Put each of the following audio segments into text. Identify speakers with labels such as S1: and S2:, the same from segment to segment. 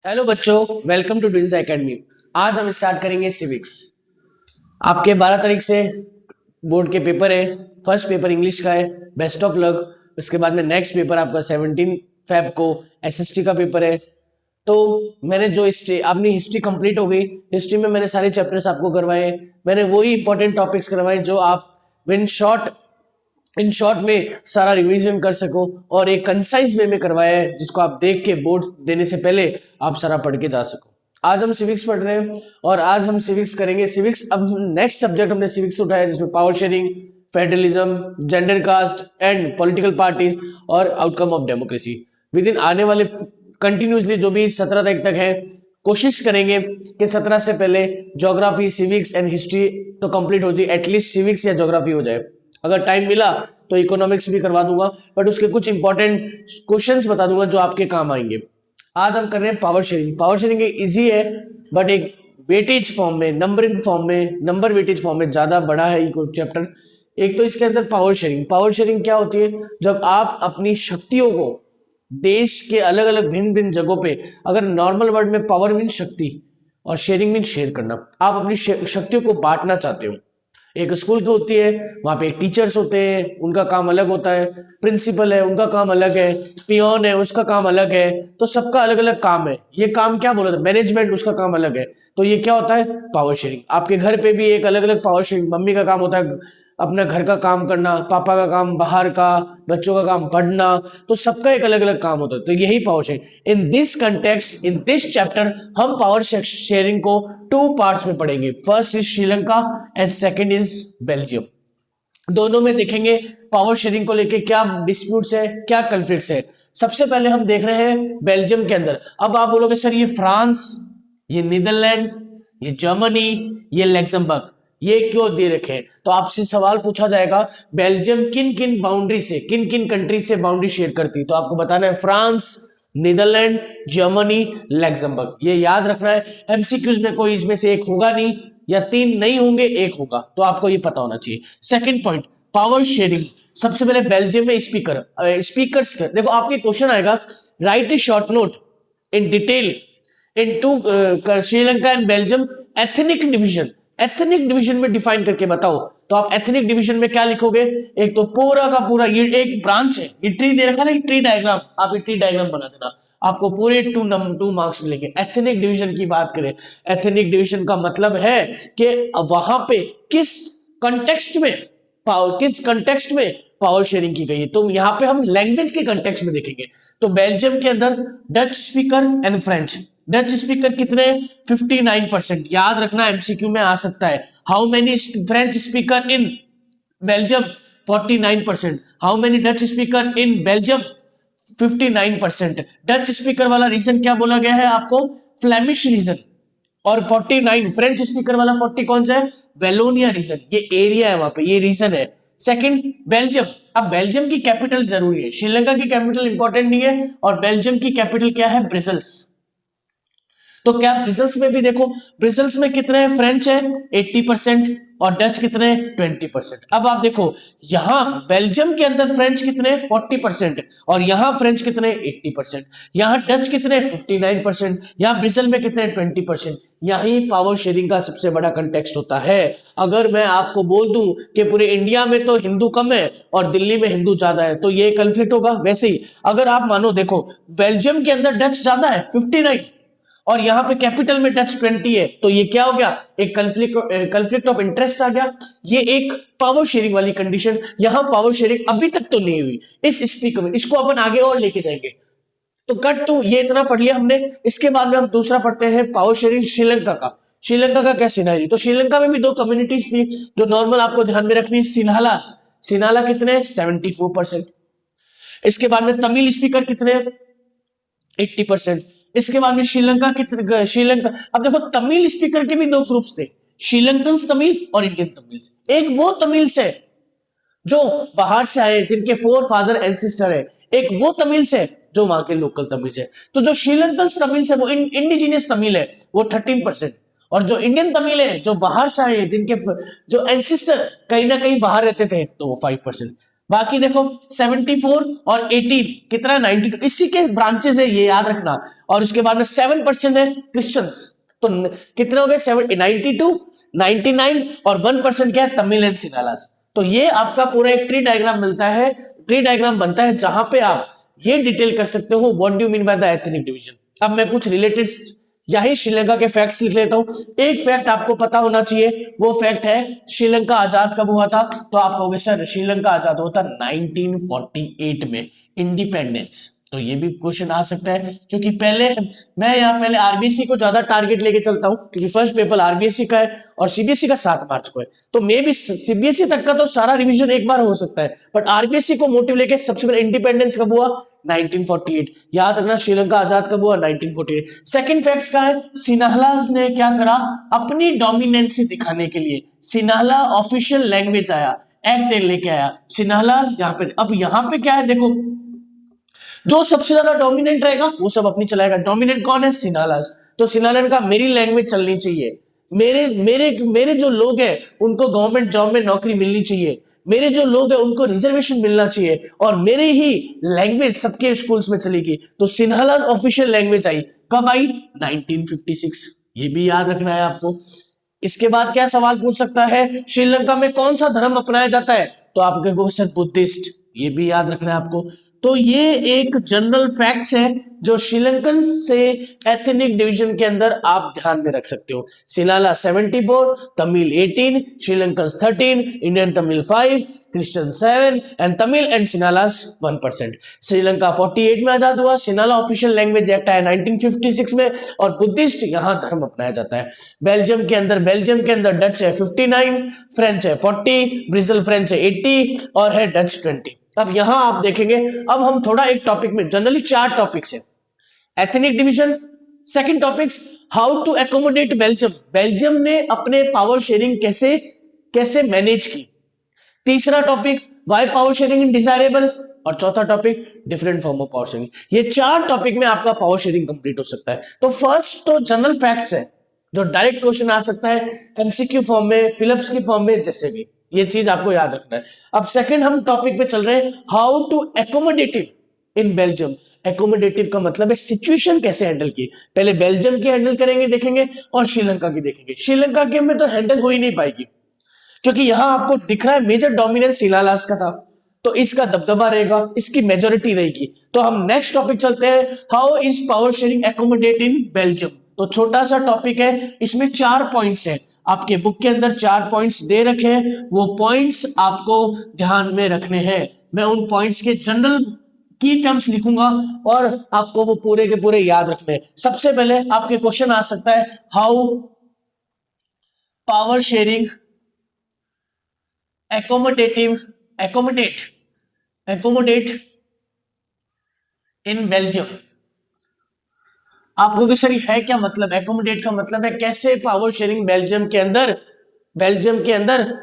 S1: Hello बच्चों, welcome to dreams academy. आज हम स्टार्ट करेंगे सिविक्स। आपके 12 तारीख से बोर्ड के पेपर है। फर्स्ट पेपर इंग्लिश का है, बेस्ट ऑफ लक। उसके बाद में नेक्स्ट पेपर आपका 17 फेब को एसएसटी का पेपर है। तो मैंने जो हिस्ट्री, अपनी हिस्ट्री कंप्लीट हो गई। हिस्ट्री में मैंने सारे चैप्टर्स आपको करवाए। मैंने वही इंपॉर्टेंट टॉपिक्स करवाए जो आप इन शॉर्ट में सारा रिवीजन कर सको, और एक कंसाइज वे में करवाया है जिसको आप देख के बोर्ड देने से पहले आप सारा पढ़ के जा सको। आज हम सिविक्स पढ़ रहे हैं और आज हम सिविक्स करेंगे। सिविक्स अब नेक्स्ट सब्जेक्ट हमने सिविक्स उठाया जिसमें power sharing, federalism, gender caste and political parties और outcome of democracy. Within आने वाले कंटिन्यूसली जो भी 17 तारीख तक है, कोशिश करेंगे कि 17 से पहले ज्योग्राफी, सिविक्स एंड हिस्ट्री तो कंप्लीट हो जाए। एटलीस्ट सिविक्स या ज्योग्राफी हो जाए। अगर टाइम मिला तो इकोनॉमिक्स भी करवा दूंगा, बट उसके कुछ इंपॉर्टेंट क्वेश्चंस बता दूंगा जो आपके काम आएंगे। आज हम कर रहे हैं power sharing. Power sharing easy है, बट एक वेटेज फॉर्म में, नंबरिंग फॉर्म में, नंबर वेटेज फॉर्म में ज्यादा बड़ा है ये चैप्टर। एक तो इसके अंदर पावर शेयरिंग। पावर शेयरिंग क्या होती है? जब आप अपनी शक्तियों को देश के अलग अलग भिन्न भिन्न जगहों पे, अगर नॉर्मल वर्ड में पावर मीन शक्ति और शेयरिंग मीन शेयर करना, आप अपनी शक्तियों को बांटना चाहते हो। एक स्कूल की होती है, वहां पे टीचर्स होते हैं, उनका काम अलग होता है। प्रिंसिपल है, उनका काम अलग है। पियोन है, उसका काम अलग है। तो सबका अलग अलग काम है। ये काम क्या बोला था? मैनेजमेंट, उसका काम अलग है। तो ये क्या होता है? Power sharing. आपके घर पे भी एक अलग अलग पावर शेयरिंग। मम्मी का काम होता है अपना घर का काम करना, पापा का काम बाहर का, बच्चों का काम पढ़ना। तो सबका एक अलग अलग काम होता है। तो यही power sharing. In this context, in this chapter हम पावर शेयरिंग को 2 पार्ट्स में पढ़ेंगे। First is Sri Lanka and second is Belgium. दोनों में देखेंगे पावर शेयरिंग को लेके क्या डिस्प्यूट्स है, क्या कॉन्फ्लिक्ट्स है। सबसे पहले हम देख रहे हैं बेल्जियम के अंदर। अब आप बोलोगे सर ये फ्रांस, ये नीदरलैंड, ये जर्मनी, ये लग्जमबर्ग, ये क्यों दे रखे हैं? तो आपसे सवाल पूछा जाएगा बेल्जियम किन किन बाउंड्री से, किन किन कंट्री से बाउंड्री शेयर करती है। तो आपको बताना है फ्रांस, नीदरलैंड, जर्मनी, लग्जमबर्ग। ये याद रखना है। एमसीक्यूज में कोई इसमें से एक होगा नहीं, या 3 नहीं होंगे, एक होगा। तो आपको ये पता होना चाहिए। Second point, power sharing. सबसे पहले बेल्जियम में स्पीकर्स देखो, आपके क्वेश्चन आएगा right A short note in detail into Sri Lanka and Belgium ethnic division. Ethnic division में डिफाइन करके बताओ। तो आप एथनिक डिवीजन में क्या लिखोगे? एक तो पूरा का पूरा ये एक ब्रांच है, ये ट्री दे रखा है ना, ट्री डायग्राम। आप ये ट्री डायग्राम बना देना, आपको पूरे 2 मार्क्स मिलेंगे। एथनिक डिवीजन की बात करें, एथनिक डिवीजन का मतलब है कि वहां पे किस कंटेक्स्ट में पावर शेयरिंग की गई है। तो यहां पे हम लैंग्वेज के कंटेक्स्ट में देखेंगे। तो बेल्जियम के अंदर Dutch speaker and French. Dutch speaker कितने? 59%। याद रखना, एमसीक्यू में आ सकता है। How many French speaker in Belgium? 49%। How many Dutch speaker in Belgium? 59%। Dutch speaker वाला रीजन क्या बोला गया है आपको? Flemish region. और 49 फ्रेंच स्पीकर वाला 40 कौन सा है? Wallonia reason. ये एरिया है वहां पे, ये रीजन है। Second Belgium. अब बेल्जियम की कैपिटल जरूरी है, श्रीलंका की कैपिटल इंपॉर्टेंट नहीं है। और बेल्जियम की कैपिटल क्या है? ब्रसेल्स। तो क्या ब्रिजल्स में भी देखो, ब्रिजल्स में कितने हैं? फ्रेंच है 80% और डच कितने? 20%। अब आप देखो यहां बेल्जियम के अंदर फ्रेंच कितने? 40%। और यहां फ्रेंच कितने? 80%। यहां डच कितने? 59%। यहां ब्रिजल में कितने? 20%। यही पावर शेयरिंग का सबसे बड़ा कंटेक्स्ट होता है। अगर मैं आपको बोल दूं कि पूरे इंडिया में तो हिंदू कम है और दिल्ली में हिंदू ज्यादा है, तो ये कन्फ्लिक्ट होगा। वैसे ही अगर आप मानो, देखो बेल्जियम के अंदर डच ज्यादा है 59 और यहां पे कैपिटल में डच 20 है, तो ये क्या हो गया? एक कंफ्लिक्ट ऑफ इंटरेस्ट आ गया। ये एक पावर शेयरिंग वाली कंडीशन। यहां पावर शेयरिंग अभी तक तो नहीं हुई इस स्पीकर में, इसको अपन आगे और लेके जाएंगे। तो कट टू ये इतना पढ़ लिया हमने। इसके बाद में हम दूसरा पढ़ते हैं पावर शेयरिंग श्रीलंका का। श्रीलंका का क्या सिनेरियो? तो श्रीलंका में भी 2 कम्युनिटीज थी जो नॉर्मल आपको ध्यान में रखनी है। सिन्हाला कितने? 74%। इसके बाद में तमिल स्पीकर कितने? 80%। इसके बाद में श्रीलंका कितने? श्रीलंका, अब देखो तमिल स्पीकर के भी 2 ग्रुप्स थे, श्रीलंकन तमिल और इंडियन तमिल। एक वो तमिल से जो बाहर से आए, जिनके 4 फादर एंसेस्टर है। एक वो तमिल से जो वहां के लोकल तमिल है। तो जो श्रीलंकन तमिल से, वो इंडिजिनियस तमिल है, वो 13%। और जो इंडियन तमिल है, जो बाहर से आए, जिनके जो एंसेस्टर कहीं ना कहीं बाहर रहते थे, तो वो 5%। बाकी देखो 74 और 18 कितना 92, इसी के ब्रांचेस है, ये याद रखना। और उसके बाद में 7% है क्रिश्चियंस। तो कितने हो गए 92, 99 और 1% क्या है तमिल एंड सिनालास। तो ये आपका पूरा एक ट्री डायग्राम मिलता है, ट्री डायग्राम बनता है जहां पे आप ये डिटेल कर सकते हो what do you mean by the ethnic division. अब मैं कुछ रिलेटेड यही श्रीलंका के फैक्ट्स लिख लेता हूं। एक फैक्ट आपको पता होना चाहिए, वो फैक्ट है श्रीलंका आजाद कब हुआ था। तो आप कहोगे सर श्रीलंका आजाद हुआ था 1948 में, इंडिपेंडेंस। तो ये भी क्वेश्चन आ सकता है, क्योंकि मैं यहाँ पहले आरबीएससी को ज्यादा टारगेट लेके चलता हूं, क्योंकि फर्स्ट पेपर आरबीएससी का है और सीबीएसई का 7 मार्च को है। तो मे भी सीबीएसई तक का तो सारा रिवीजन एक बार हो सकता है, बट आरबीएससी को मोटिव लेके सबसे पहले इंडिपेंडेंस कब हुआ 1948। याद रखना श्रीलंका आजाद कब हुआ 1948। सेकंड फैक्ट्स का है, सिन्हालास ने क्या करा, अपनी डोमिनेंसी दिखाने के लिए सिन्हाला ऑफिशियल लैंग्वेज आया, एक्ट लेके आया सिन्हालास यहाँ पे। अब यहाँ पे क्या है देखो, जो सबसे ज्यादा डोमिनेंट रहेगा वो सब अपनी चलाएगा। डोमिनेंट कौन है सिन्हालास। तो सिन्हालन का मेरी लैंग्वेज चलनी चाहिए, मेरे मेरे मेरे जो लोग हैं उनको गवर्नमेंट जॉब में नौकरी मिलनी चाहिए, मेरे जो लोग हैं उनको रिजर्वेशन मिलना चाहिए, और मेरे ही लैंग्वेज सबके स्कूल्स में चलेगी। तो सिन्हालास ऑफिशियल लैंग्वेज आई कब आई 1956, ये भी याद रखना है आपको। इसके बाद क्या सवाल पूछ सकता है, श्रीलंका में कौन सा धर्म अपनाया जाता है। तो आप कहोगे सर बुद्धिस्ट, ये भी याद रखना है आपको। तो ये एक जनरल फैक्ट्स है जो श्रीलंकन से एथनिक डिवीजन के अंदर आप ध्यान में रख सकते हो। Sinhala 74, Tamil 18, Sri Lankan 13, Indian Tamil 5, Christian 7 and Tamil and Sinhalas 1%। Sri Lanka 48 में आजाद हुआ, सिनाला ऑफिशियल लैंग्वेज एक्ट आया 1956 में, और बुद्धिस्ट यहां धर्म अपनाया जाता है। बेल्जियम के अंदर डच है 59, फ्रेंच है 40, ब्रिजल फ्रेंच है 80 और है डच 20। अब यहां आप देखेंगे, अब हम थोड़ा एक टॉपिक में, जनरली 4 टॉपिक्स है, ethnic division. Second topics how to accommodate Belgium, Belgium ने अपने पावर शेयरिंग कैसे मैनेज की। तीसरा topic why power sharing is desirable, और चौथा topic different form of power sharing. ये 4 टॉपिक में आपका पावर शेयरिंग कंप्लीट हो सकता है। तो फर्स्ट तो जनरल फैक्ट्स है जो डायरेक्ट क्वेश्चन आ सकता है एमसीक्यू फॉर्म में, फिलिप्स की फॉर्म में, जैसे भी, ये चीज आपको याद रखना है। अब सेकंड हम टॉपिक पे चल रहे हैं, how to accommodative in Belgium. Accommodative का मतलब है सिचुएशन कैसे हैंडल की। पहले बेल्जियम की हैंडल करेंगे, देखेंगे, और श्रीलंका की देखेंगे। श्रीलंका के में तो हैंडल हो ही नहीं पाएगी, क्योंकि यहां आपको दिख रहा है मेजर डोमिनेंस सिनालास का था, तो इसका दबदबा रहेगा, इसकी मेजोरिटी रहेगी। तो हम नेक्स्ट टॉपिक चलते हैं, how is power sharing accommodate in Belgium. तो छोटा सा टॉपिक है, इसमें 4 पॉइंट्स है, आपके बुक के अंदर 4 पॉइंट्स दे रखे हैं, वो पॉइंट्स आपको ध्यान में रखने हैं। मैं उन पॉइंट्स के जनरल की टर्म्स लिखूंगा और आपको वो पूरे के पूरे याद रखने हैं। सबसे पहले आपके क्वेश्चन आ सकता है, how power sharing accommodate in Belgium. आप कहोगे सर है क्या मतलब, एकोमोडेट का मतलब है कैसे पावर शेयरिंग बेल्जियम के अंदर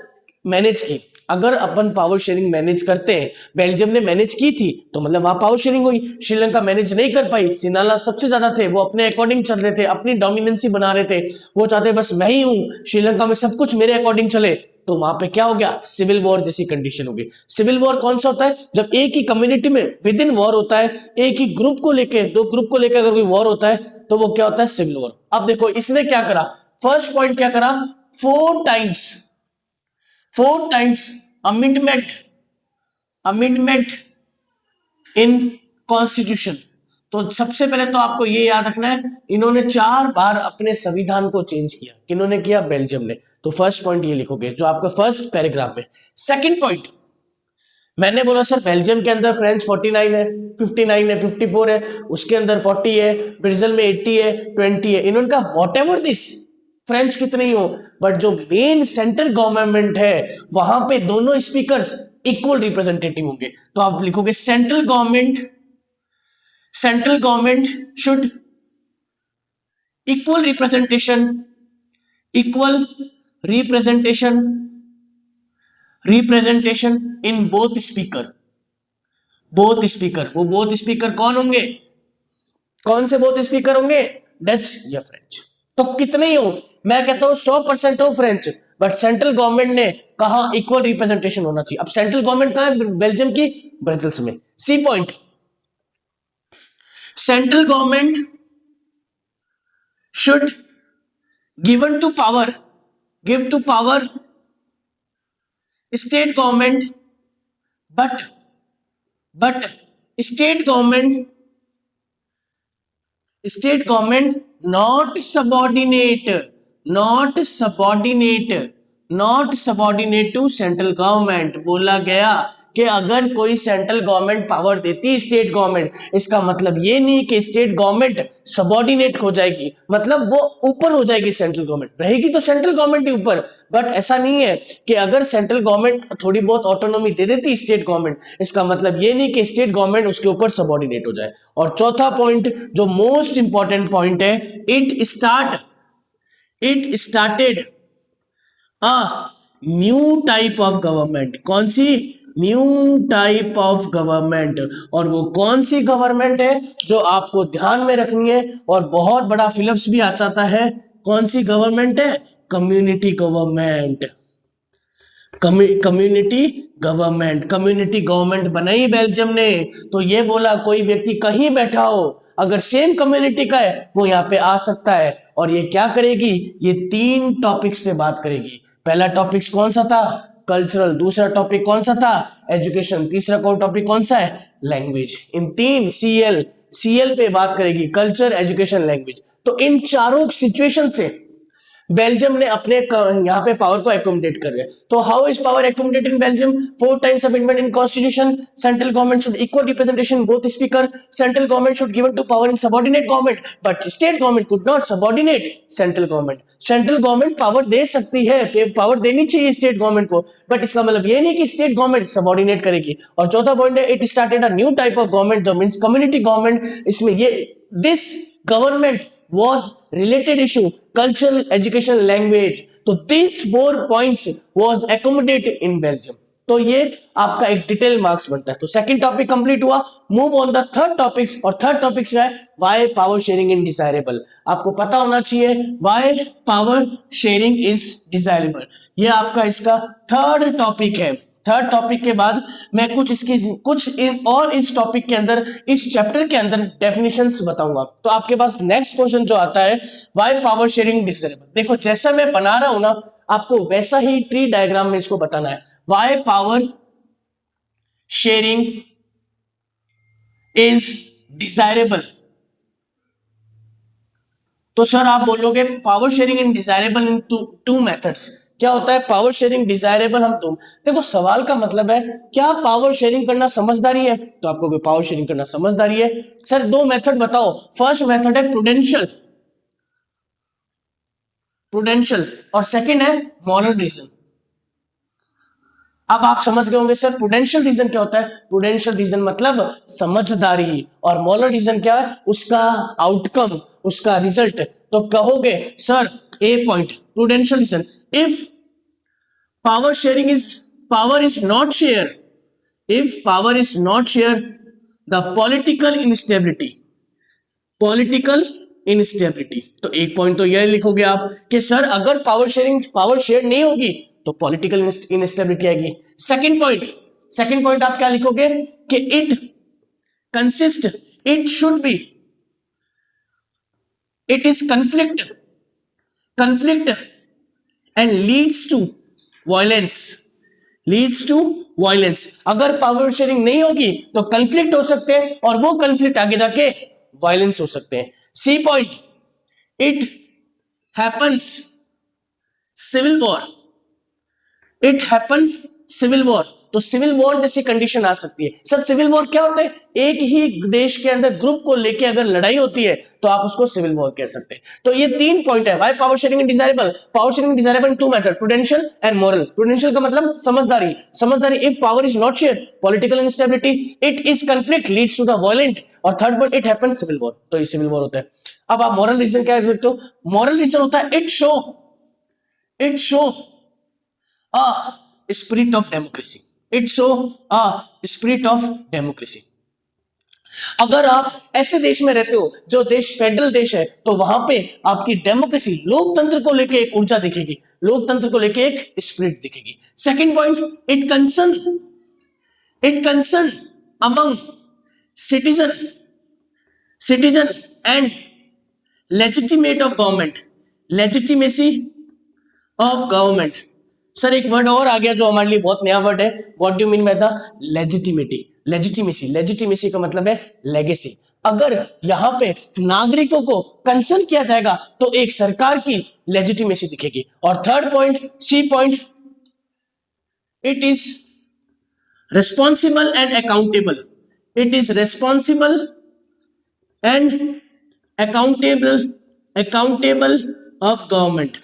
S1: मैनेज की। अगर अपन पावर शेयरिंग मैनेज करते हैं, बेल्जियम ने मैनेज की थी तो मतलब वहां पावर शेयरिंग हुई। श्रीलंका मैनेज नहीं कर पाई, सिनाला सबसे ज्यादा थे, वो अपने अकॉर्डिंग चल रहे थे, अपनी डोमिनेंसी बना रहे थे, वो चाहते बस मैं ही हूं श्रीलंका में, सब कुछ मेरे अकॉर्डिंग चले। तो वहां पे क्या हो गया, सिविल वॉर जैसी कंडीशन हो गई। सिविल वॉर कौन सा होता है, जब एक ही कम्युनिटी में विद इन वॉर होता है, एक ही ग्रुप को लेके, 2 ग्रुप को लेकर अगर कोई वॉर होता है तो वो क्या होता है, सिविल वॉर। अब देखो इसने क्या करा, फर्स्ट पॉइंट क्या करा, 4 टाइम्स अमेंडमेंट इन कॉन्स्टिट्यूशन। तो सबसे पहले तो आपको ये याद रखना है, इन्होंने 4 बार अपने संविधान को चेंज किया। किन्होंने किया, बेल्जियम ने। तो फर्स्ट पॉइंट ये लिखोगे जो आपका फर्स्ट पैराग्राफ में। सेकंड पॉइंट, मैंने बोला सर बेल्जियम के अंदर फ्रेंच 49 है, 59 है, 54 है, उसके अंदर 40 है, ब्राजील में 80 है, 20 है। इन्होंने कहा व्हाटएवर दिस, फ्रेंच कितने ही हो, बट जो मेन सेंट्रल गवर्नमेंट है वहां पे दोनों स्पीकर्स इक्वल रिप्रेजेंटेटिव होंगे। तो आप लिखोगे central government should equal representation in both speaker. वो बोथ स्पीकर कौन होंगे, कौन से बोथ स्पीकर होंगे, डच या फ्रेंच। तो कितने ही हो, मैं कहता हूं 100% हो फ्रेंच, बट सेंट्रल गवर्नमेंट ने कहा इक्वल रिप्रेजेंटेशन होना चाहिए। अब सेंट्रल गवर्नमेंट कहां है? बेल्जियम की ब्रसेल्स में। C point, central government should given to power, give to power state government, but state government not subordinate, not subordinate to central government. बोला गया कि अगर कोई सेंट्रल गवर्नमेंट पावर देती स्टेट गवर्नमेंट, इसका मतलब ये नहीं कि स्टेट गवर्नमेंट सबॉर्डिनेट हो जाएगी, मतलब वो ऊपर हो जाएगी, सेंट्रल गवर्नमेंट रहेगी तो सेंट्रल गवर्नमेंट ही ऊपर। बट ऐसा नहीं है कि अगर सेंट्रल गवर्नमेंट थोड़ी बहुत ऑटोनॉमी दे देती स्टेट गवर्नमेंट, इसका मतलब ये नहीं कि स्टेट गवर्नमेंट उसके ऊपर सबॉर्डिनेट हो जाए। और चौथा पॉइंट जो मोस्ट इंपॉर्टेंट पॉइंट है, it started a new type of government. कौन सी? New type of government. और वो कौन सी गवर्नमेंट है जो आपको ध्यान में रखनी है और बहुत बड़ा फिलिप्स भी आ जाता है? कौन सी गवर्नमेंट है? Community government. कम्युनिटी गवर्नमेंट बनाई बेल्जियम ने। तो ये बोला कोई व्यक्ति कहीं बैठा हो, अगर सेम कम्युनिटी का है वो यहाँ पे आ सकता है। और ये क्या करेगी? ये 3 टॉपिक्स पे बात करेगी। पहला टॉपिक कौन सा था? कल्चरल। दूसरा टॉपिक कौन सा था? एजुकेशन। तीसरा टॉपिक कौन सा है? लैंग्वेज। इन 3 सीएल पे बात करेगी, कल्चर, एजुकेशन, लैंग्वेज। तो इन चारों सिचुएशन से बेल्जियम ने अपने यहाँ पे पावर को एकोमोडेट कर लिया। तो how is power accommodate in Belgium? 4 times amendment in constitution, central government should equal representation both speaker, central government should given to power in subordinate government, but state government could not subordinate central government. Central government power दे सकती है, power देनी चाहिए state government को, but इसका मतलब ये नहीं कि स्टेट गवर्नमेंट सबऑर्डिनेट करेगी। और चौथा पॉइंट है, it started a new type of government जो मींस कम्युनिटी गवर्नमेंट। इसमें ये this government was related issue, cultural, education, language. तो these 4 points was accommodated in Belgium। तो ये आपका एक डिटेल मार्क्स बनता है। तो सेकंड टॉपिक कंप्लीट हुआ। Move on the third topics. और थर्ड टॉपिक क्या है? Why power sharing is desirable. आपको पता होना चाहिए why power sharing is desirable. ये आपका इसका थर्ड टॉपिक है। थर्ड टॉपिक के बाद मैं इस टॉपिक के अंदर, इस चैप्टर के अंदर डेफिनेशंस बताऊंगा। तो आपके पास नेक्स्ट क्वेश्चन जो आता है, व्हाई पावर शेयरिंग डिजायरेबल। देखो जैसा मैं बना रहा हूं ना, आपको वैसा ही ट्री डायग्राम में इसको बताना है। Why power sharing is desirable. तो सर आप बोलोगे पावर शेयरिंग इन डिजायरेबल इन टू मेथड्स। क्या होता है पावर शेयरिंग डिजायरेबल? हम तुम देखो सवाल का मतलब है क्या पावर शेयरिंग करना समझदारी है? तो आपको पावर शेयरिंग करना समझदारी है। सर 2 मेथड बताओ। फर्स्ट मेथड है प्रूडेंशियल और सेकंड है मॉरल रीजन। अब आप समझ गए होंगे सर प्रूडेंशियल रीजन क्या होता है। प्रूडेंशियल रीजन मतलब समझदारी, और मॉरल रीजन क्या है? उसका आउटकम, उसका रिजल्ट। तो कहोगे sir A point prudential reason, if power is not shared, if power is not shared, the political instability। तो एक पॉइंट तो यह लिखोगे आप कि सर अगर पावर शेयर नहीं होगी तो पॉलिटिकल इंस्टेबिलिटी आएगी। सेकंड पॉइंट आप क्या लिखोगे कि it is conflict and leads to violence. अगर पावर शेयरिंग नहीं होगी तो कंफ्लिक्ट हो सकते हैं और वो कंफ्लिक्ट आगे जाके वायलेंस हो सकते हैं। C point, it happens civil war. तो सिविल वॉर जैसी कंडीशन आ सकती है। सर सिविल वॉर क्या होता है? एक ही देश के अंदर ग्रुप को लेके अगर लड़ाई होती है तो आप उसको सिविल वॉर कह सकते हैं। तो ये 3 पॉइंट है। Why power sharing is desirable? Power sharing desirable in 2 method, prudential and moral. Prudential का मतलब समझदारी। If power is not shared, political instability, it is conflict leads to the violent, और third point it happens civil war. तो ये civil war होता है। अब आप मॉरल रीजन क्या कर सकते हो? मॉरल रीजन होता है it show a spirit of democracy। अगर आप ऐसे देश में रहते हो जो देश फेडरल देश है, तो वहां पे आपकी डेमोक्रेसी, लोकतंत्र को लेके एक ऊर्जा दिखेगी, लोकतंत्र को लेके एक स्पिरिट दिखेगी। Second point, it concern among citizen citizen and legitimate of government, legitimacy of government. Sir एक वर्ड और आ गया जो हमारे लिए बहुत नया वर्ड है, what do mean by the legitimity, legitimacy. Legitimacy का मतलब है लेगेसी। अगर यहां पे नागरिकों को कंसर्न किया जाएगा तो एक सरकार की लेजिटिमेसी दिखेगी। और third point, C point, it is responsible and accountable, it is responsible and accountable of government।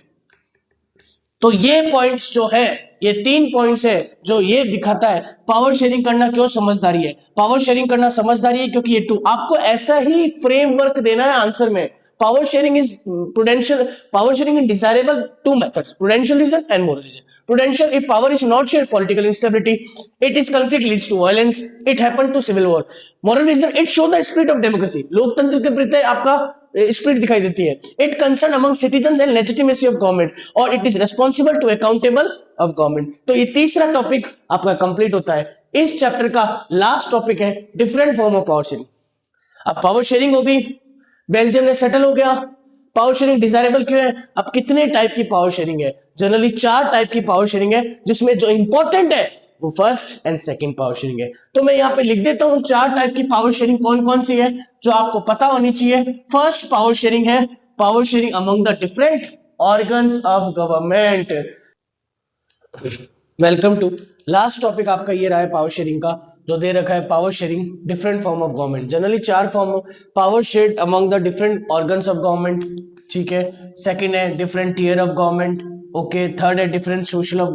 S1: तो ये पॉइंट्स जो है, ये 3 पॉइंट्स है जो ये दिखाता है पावर शेयरिंग करना क्यों समझदारी है। पावर शेयरिंग करना समझदारी है क्योंकि ये आपको ऐसा ही फ्रेमवर्क देना है आंसर में। Power sharing is prudential. Power sharing is desirable two methods: prudential reason and moral reason. Prudential, if power is not shared, political instability. It is conflict leads to violence. It happened to civil war. Moral reason, it show the spirit of democracy. लोकतंत्र के प्रति आपका spirit दिखाई देती है। It concern among citizens and legitimacy of government, और it is responsible to accountable of government। तो ये तीसरा टॉपिक आपका कंप्लीट होता है। इस चैप्टर का लास्ट टॉपिक है different form of power sharing. अब पावर शेयरिंग होगी, बेल्जियम ने सेटल हो गया। पावर शेयरिंग डिजायरेबल क्यों है? अब कितने टाइप की पावर शेयरिंग है? जनरली 4 टाइप की पावर शेयरिंग है, जिसमें जो इंपॉर्टेंट है वो first and second power sharing है। तो मैं यहां पे लिख देता हूं 4 टाइप की पावर शेयरिंग कौन कौन सी है जो आपको पता होनी चाहिए। फर्स्ट पावर शेयरिंग है power sharing among the different organs of government. Welcome to last topic आपका ये रहा है पावर शेयरिंग का, जो दे रखा है power sharing different form of government. Generally 4 form power shared among the different organs of government, ठीक है। सेकंड है different tier of government, okay. Third है different social of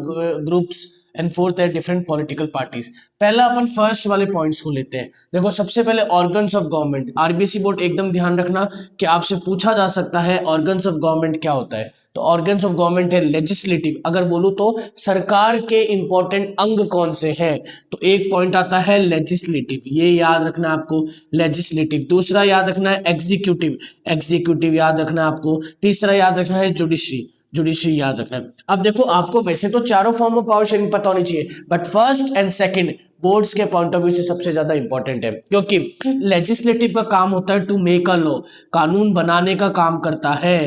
S1: groups, and fourth है डिफरेंट पॉलिटिकल पार्टीज। पहला अपन first वाले points को लेते हैं। देखो सबसे पहले organs of government. RBSC board एकदम ध्यान रखना कि आपसे पूछा जा सकता है ऑर्गन्स ऑफ गवर्नमेंट क्या होता है। तो ऑर्गन्स ऑफ गवर्नमेंट है लेजिस्लेटिव। अगर बोलूं तो सरकार के इंपॉर्टेंट अंग कौन से हैं, तो एक पॉइंट आता है लेजिस्लेटिव, ये याद रखना आपको, लेजिस्लेटिव। दूसरा याद रखना है एग्जीक्यूटिव, एग्जीक्यूटिव याद रखना आपको। तीसरा याद रखना है जुडिशरी, जुडिशरी याद रखना है। अब देखो आपको वैसे तो चारों फॉर्म ऑफ पावर शेयरिंग पता होनी चाहिए, but first and second boards के पॉइंट ऑफ व्यू से सबसे ज्यादा इंपॉर्टेंट है, क्योंकि लेजिस्लेटिव का काम होता है टू मेक अ लॉ, कानून बनाने का काम करता है।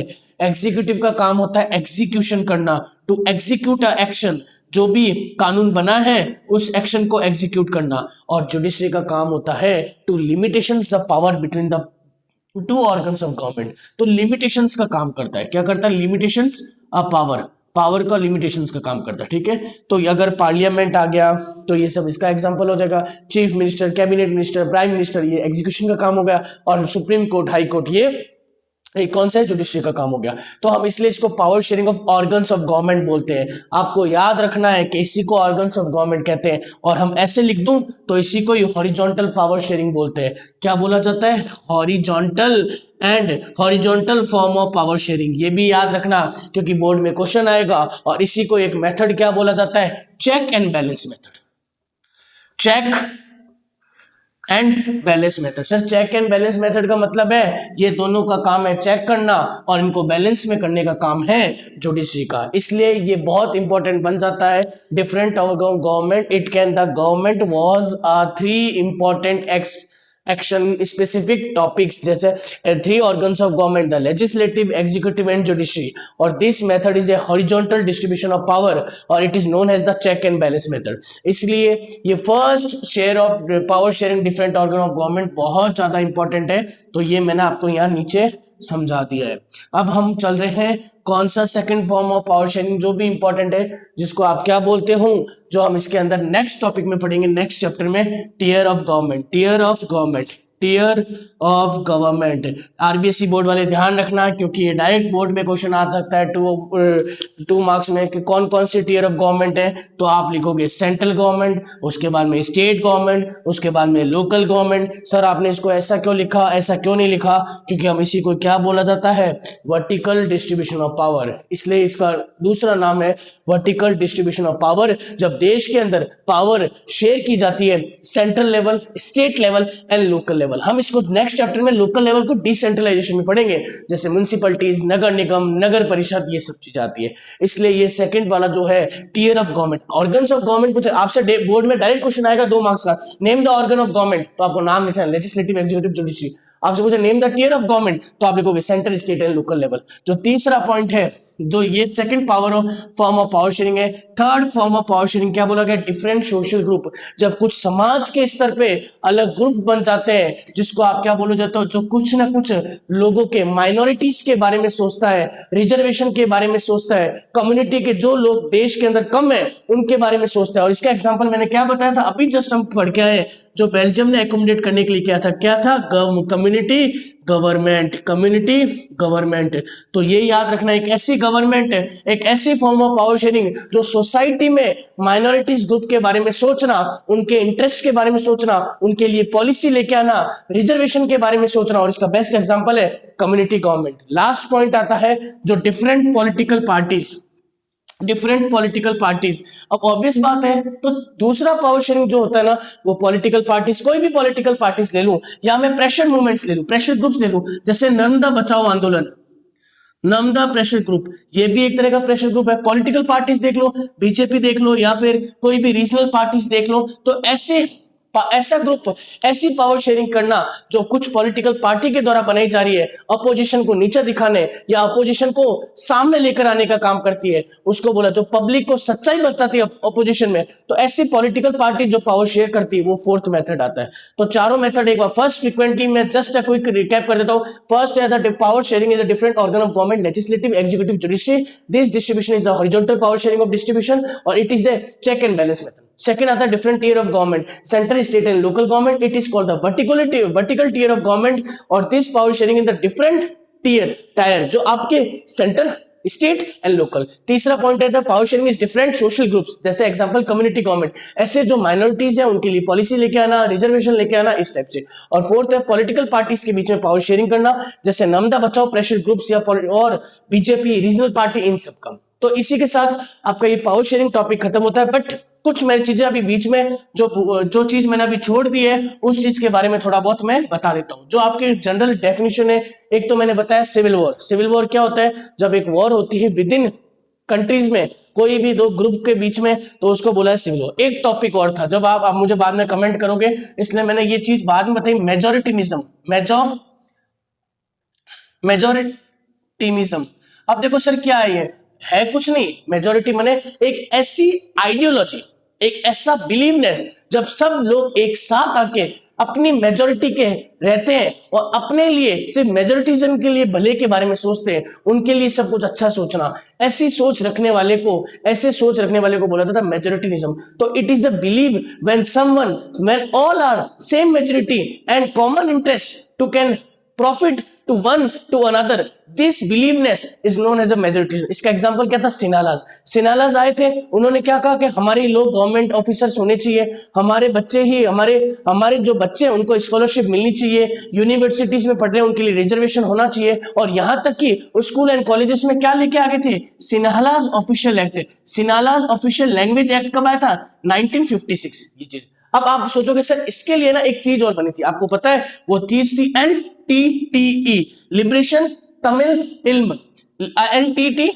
S1: एग्जीक्यूटिव का काम होता है एग्जीक्यूशन करना, टू एग्जीक्यूट अ एक्शन, जो भी कानून बना है उस एक्शन को एग्जीक्यूट करना। और जुडिशरी का काम होता है to limitations the power between the 2 organs of government. तो लिमिटेशंस का काम करता है, क्या करता है? लिमिटेशंस ऑफ पावर, पावर का लिमिटेशंस का काम करता है, ठीक है। तो अगर पार्लियामेंट आ गया तो ये सब इसका एग्जांपल हो जाएगा। Chief minister, cabinet minister, prime minister, ये एग्जीक्यूशन का काम हो गया। और सुप्रीम कोर्ट, हाई कोर्ट, ये कौन सा है? जुडिशरी का काम हो गया। तो हम इसलिए इसको power sharing of organs of government बोलते हैं। आपको याद रखना है कि इसी को ऑर्गन्स ऑफ गवर्नमेंट कहते हैं, और हम ऐसे लिख दूं तो इसी को हॉरिजॉन्टल पावर शेयरिंग बोलते हैं। क्या बोला जाता है? Horizontal and horizontal form of power sharing. ये भी याद रखना क्योंकि बोर्ड में क्वेश्चन आएगा। और इसी को एक मेथड क्या बोला जाता है? Check and balance method, check and balance method. Sir check and balance method का मतलब है ये दोनों का काम है चेक करना, और इनको बैलेंस में करने का काम है जुडिशरी का। इसलिए ये बहुत इंपॉर्टेंट बन जाता है। Different government, it can the government was 3 important action specific topics, जैसे 3 organs of government, the legislative, executive and judiciary. और this method is a horizontal distribution of power, और it is known as the check and balance method. इसलिए ये first share of power sharing different organ of government बहुत ज्यादा important है। तो ये मैंने आपको यहाँ नीचे समझा दिया है। अब हम चल रहे हैं कौन सा second form of power sharing जो भी इंपॉर्टेंट है, जिसको आप क्या बोलते हो, जो हम इसके अंदर नेक्स्ट टॉपिक में पढ़ेंगे, नेक्स्ट चैप्टर में, tier of government, tier of government, tier of government. RBSC board वाले ध्यान रखना क्योंकि ये डायरेक्ट बोर्ड में क्वेश्चन आ सकता है 2 मार्क्स में कि कौन कौन सी टियर ऑफ गवर्नमेंट है। तो आप लिखोगे सेंट्रल गवर्नमेंट, उसके बाद में स्टेट गवर्नमेंट, उसके बाद में लोकल गवर्नमेंट। सर आपने इसको ऐसा क्यों लिखा, ऐसा क्यों नहीं लिखा? क्योंकि हम इसी को क्या बोला जाता है? Vertical distribution of power. इसलिए इसका दूसरा नाम है वर्टिकल डिस्ट्रीब्यूशन ऑफ पावर। जब देश के अंदर पावर शेयर की जाती है central level, state level and local level level, हम इसको नेक्स्ट चैप्टर में लोकल लेवल को डिसेंट्रलाइजेशन में पढ़ेंगे, जैसे म्युनिसिपैलिटीज, नगर निगम, नगर परिषद, ये सब चीज आती है। इसलिए ये सेकंड वाला जो है tier of government, organs of government, कुछ आपसे बोर्ड में डायरेक्ट क्वेश्चन आएगा 2 मार्क्स का, name the organ of government, तो आपको नाम लिखना है, लेजिस्लेटिव, एग्जीक्यूटिव, जुडिशरी। आपसे पूछे name the tier of government, तो आप लिखोगे central, state and local level. जो तीसरा पॉइंट है, जो ये second power of form of power sharing है। Third form of power sharing क्या बोला गया? डिफरेंट सोशल ग्रुप, जब कुछ समाज के स्तर पे अलग ग्रुप बन जाते हैं, जिसको आप क्या बोलो जाते हो, जो कुछ ना कुछ लोगों के, माइनॉरिटीज के बारे में सोचता है, रिजर्वेशन के बारे में सोचता है, कम्युनिटी के जो लोग देश के अंदर कम है उनके बारे में सोचता है। और इसका एग्जाम्पल मैंने क्या बताया था, अभी जस्ट हम पढ़ के आए, जो बेल्जियम ने एकोमोडेट करने के लिए क्या था, कम्युनिटी गवर्नमेंट, कम्युनिटी गवर्नमेंट। तो ये याद रखना, एक ऐसी गवर्नमेंट, एक ऐसी फॉर्म ऑफ पावर शेयरिंग जो सोसाइटी में माइनॉरिटीज ग्रुप के बारे में सोचना, उनके इंटरेस्ट के बारे में सोचना, उनके लिए पॉलिसी लेके आना, रिजर्वेशन के बारे में सोचना, और इसका बेस्ट एग्जांपल है कम्युनिटी गवर्नमेंट। लास्ट पॉइंट आता है जो different political parties, different political parties. अब ऑब्वियस बात है, तो दूसरा पावर शेयरिंग जो होता है ना, वो पॉलिटिकल पार्टीज, कोई भी पॉलिटिकल पार्टीज ले लूं, या मैं प्रेशर मूवमेंट्स ले लूं, प्रेशर ग्रुप्स ले लूं, जैसे नर्मदा बचाओ आंदोलन, नर्मदा प्रेशर ग्रुप, ये भी एक तरह का प्रेशर ग्रुप है। पॉलिटिकल पार्टीज देख लो, बीजेपी देख लो, या फिर कोई भी रीजनल पार्टीज देख लो, तो ऐसा ग्रुप, ऐसी पावर शेयरिंग करना जो कुछ पॉलिटिकल पार्टी के द्वारा बनाई जा रही है, अपोजिशन को नीचे दिखाने या अपोजिशन को सामने लेकर आने का काम करती है, उसको बोला, जो पब्लिक को सच्चाई बताती है अपोजिशन में, तो ऐसी पॉलिटिकल पार्टी जो पावर शेयर करती है, वो फोर्थ मेथड आता है। तो चारों मेथड एक बार फर्स्ट फ्रीक्वेंटली मैं जस्ट अ क्विक रिकैप कर देता हूं। फर्स्ट है the power sharing is a different organ of government, legislative, executive, judiciary. This distribution is a horizontal power sharing of distribution, और it is a check and balance method. Second आता है different tier of government, central, state and local government. It is called the vertical tier of government, और this power sharing in the different tyre जो आपके central, state and local. तीसरा point है power sharing is different social groups, जैसे example community government, ऐसे जो minorities है उनके लिए पॉलिसी लेके आना, रिजर्वेशन लेके आना, इस टाइप से। और फोर्थ है पॉलिटिकल पार्टीज के बीच में पावर शेयरिंग करना, जैसे नर्मदा बचाओ प्रेशर ग्रुप्स, या और बीजेपी, रीजनल पार्टी, इन सब का। तो इसी के साथ आपका ये पावर शेयरिंग टॉपिक खत्म होता है। बट कुछ मेरी चीजें अभी बीच में, जो चीज मैंने अभी छोड़ दी है, उस चीज के बारे में थोड़ा बहुत मैं बता देता हूं। जो आपकी जनरल डेफिनेशन है, एक तो मैंने बताया सिविल वॉर। सिविल वॉर क्या होता है? जब एक वॉर होती है विद इन कंट्रीज में, कोई भी दो ग्रुप के बीच में, तो उसको बोला है सिविल वॉर। एक टॉपिक और था, जब आप मुझे बाद में कमेंट करोगे, इसलिए मैंने ये चीज बाद में बताई, मेजोरिटीनिज्म। मेजोरिटीनिज्म, अब देखो सर क्या है कुछ नहीं, मेजोरिटी माने एक ऐसी आइडियोलॉजी, एक ऐसा बिलीवनेस, जब सब लोग एक साथ आके अपनी मेजोरिटी के रहते हैं और अपने लिए, सिर्फ मेजोरिटीजम के लिए भले के बारे में सोचते हैं, उनके लिए सब कुछ अच्छा सोचना, ऐसी सोच रखने वाले को बोला जाता है मेजोरिटीनिज्म। तो it is a believe when all are same majority and common interest to can profit to one to another, this believeness is known as a majority। इसका एग्जांपल क्या था? सिनालाज आए थे, उन्होंने क्या कहा कि हमारे लोग गवर्नमेंट ऑफिसर्स होने चाहिए, हमारे बच्चे ही, हमारे जो बच्चे हैं उनको स्कॉलरशिप मिलनी चाहिए, यूनिवर्सिटीज में पढ़ रहे हैं उनके लिए रिजर्वेशन होना चाहिए, और यहां तक कि स्कूल एंड कॉलेजेस में क्या लेके आ गए थे? Sinhala official act. Sinhala official language act कब आया था? 1956। ये चीज अब आप सोचोगे सर इसके लिए ना एक चीज और बनी थी, आपको पता है वो चीज थी LTTE, लिबरेशन तमिल इल्म, LTTE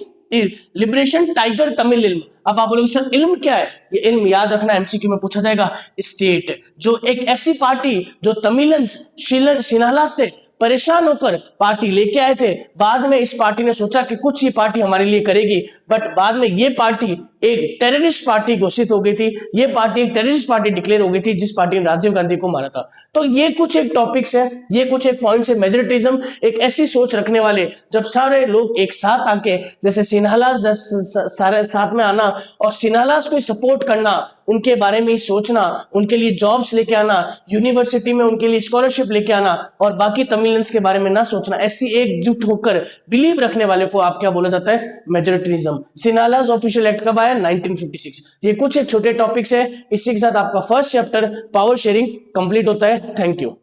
S1: लिबरेशन टाइगर तमिल इल्म। अब आप बोलोगे सर इल्म क्या है? ये इल्म याद रखना, MCQ में पूछा जाएगा। स्टेट, जो एक ऐसी पार्टी जो तमिलन्स सिनाला से परेशान होकर पार्टी लेके आए थे, बाद में इस पार्टी ने सोचा कि कुछ ये पार्टी हमारे लिए करेगी, बट बाद में ये पार्टी एक टेररिस्ट पार्टी घोषित हो गई थी, ये पार्टी एक टेररिस्ट पार्टी डिक्लेयर हो गई थी, जिस पार्टी ने राजीव गांधी को मारा था। तो ये कुछ एक टॉपिक्स है, ये कुछ एक पॉइंट्स है। मेजोरिटिज्म एक ऐसी सोच रखने वाले, जब सारे लोग एक साथ आके, जैसे सिन्हालास सारे साथ में आना और सिन्हालास को सपोर्ट करना, उनके बारे में सोचना, उनके लिए जॉब्स लेके आना, यूनिवर्सिटी में उनके लिए स्कॉलरशिप लेके आना, और बाकी तमिलियंस के बारे में ना सोचना, ऐसी एकजुट होकर बिलीव रखने वाले को आप क्या बोला जाता है? मेजोरिटिज्म। सिन्हालास ऑफिशियल एक्ट कब आया? 1956। ये कुछ एक छोटे टॉपिक्स है। इसी के साथ आपका first chapter power sharing complete होता है। Thank you.